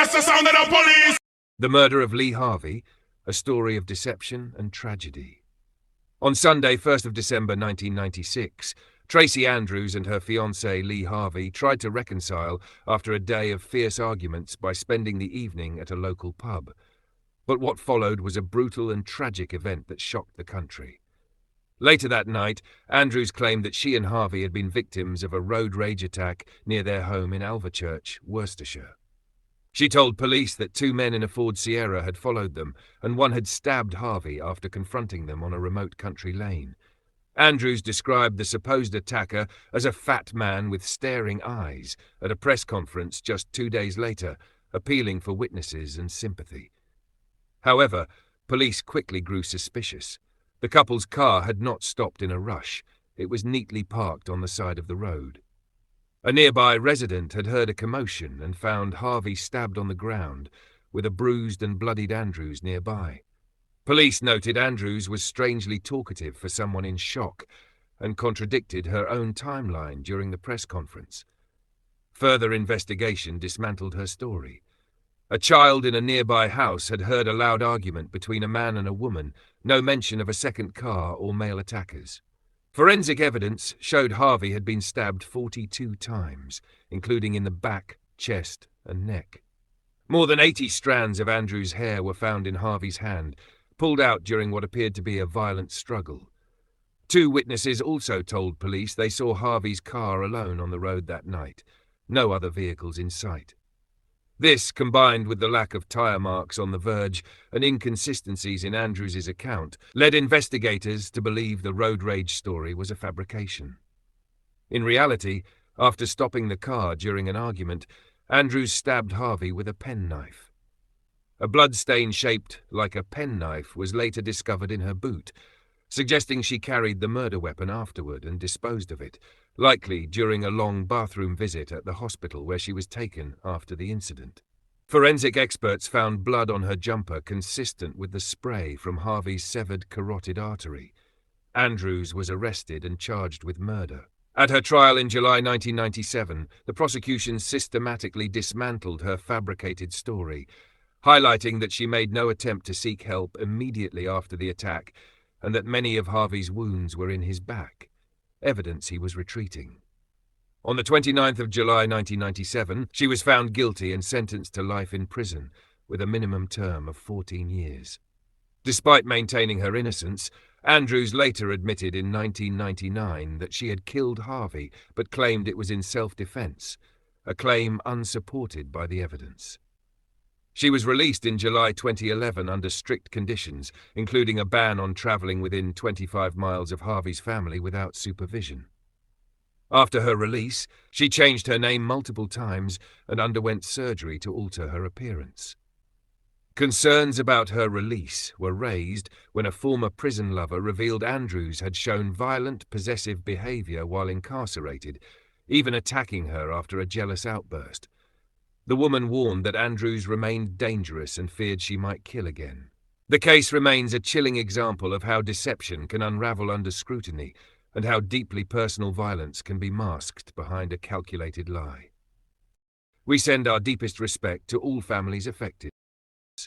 That's the sound of the police! The murder of Lee Harvey, a story of deception and tragedy. On Sunday, 1st of December 1996, Tracie Andrews and her fiancé Lee Harvey tried to reconcile after a day of fierce arguments by spending the evening at a local pub. But what followed was a brutal and tragic event that shocked the country. Later that night, Andrews claimed that she and Harvey had been victims of a road rage attack near their home in Alvechurch, Worcestershire. She told police that two men in a Ford Sierra had followed them, and one had stabbed Harvey after confronting them on a remote country lane. Andrews described the supposed attacker as a fat man with staring eyes at a press conference just 2 days later, appealing for witnesses and sympathy. However, police quickly grew suspicious. The couple's car had not stopped in a rush. It was neatly parked on the side of the road. A nearby resident had heard a commotion and found Harvey stabbed on the ground, with a bruised and bloodied Andrews nearby. Police noted Andrews was strangely talkative for someone in shock and contradicted her own timeline during the press conference. Further investigation dismantled her story. A child in a nearby house had heard a loud argument between a man and a woman, no mention of a second car or male attackers. Forensic evidence showed Harvey had been stabbed 42 times, including in the back, chest, and neck. More than 80 strands of Andrews' hair were found in Harvey's hand, pulled out during what appeared to be a violent struggle. 2 witnesses also told police they saw Harvey's car alone on the road that night, no other vehicles in sight. This, combined with the lack of tyre marks on the verge and inconsistencies in Andrews' account, led investigators to believe the road rage story was a fabrication. In reality, after stopping the car during an argument, Andrews stabbed Harvey with a penknife. A bloodstain shaped like a penknife was later discovered in her boot, suggesting she carried the murder weapon afterward and disposed of it, likely during a long bathroom visit at the hospital where she was taken after the incident. Forensic experts found blood on her jumper consistent with the spray from Harvey's severed carotid artery. Andrews was arrested and charged with murder. At her trial in July 1997, the prosecution systematically dismantled her fabricated story, highlighting that she made no attempt to seek help immediately after the attack and that many of Harvey's wounds were in his back, evidence he was retreating. On the 29th of July 1997, she was found guilty and sentenced to life in prison, with a minimum term of 14 years. Despite maintaining her innocence, Andrews later admitted in 1999 that she had killed Harvey but claimed it was in self-defense, a claim unsupported by the evidence. She was released in July 2011 under strict conditions, including a ban on travelling within 25 miles of Harvey's family without supervision. After her release, she changed her name multiple times and underwent surgery to alter her appearance. Concerns about her release were raised when a former prison lover revealed Andrews had shown violent, possessive behaviour while incarcerated, even attacking her after a jealous outburst. The woman warned that Andrews remained dangerous and feared she might kill again. The case remains a chilling example of how deception can unravel under scrutiny and how deeply personal violence can be masked behind a calculated lie. We send our deepest respect to all families affected.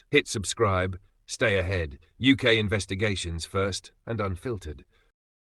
Hit subscribe, stay ahead, UK investigations first and unfiltered.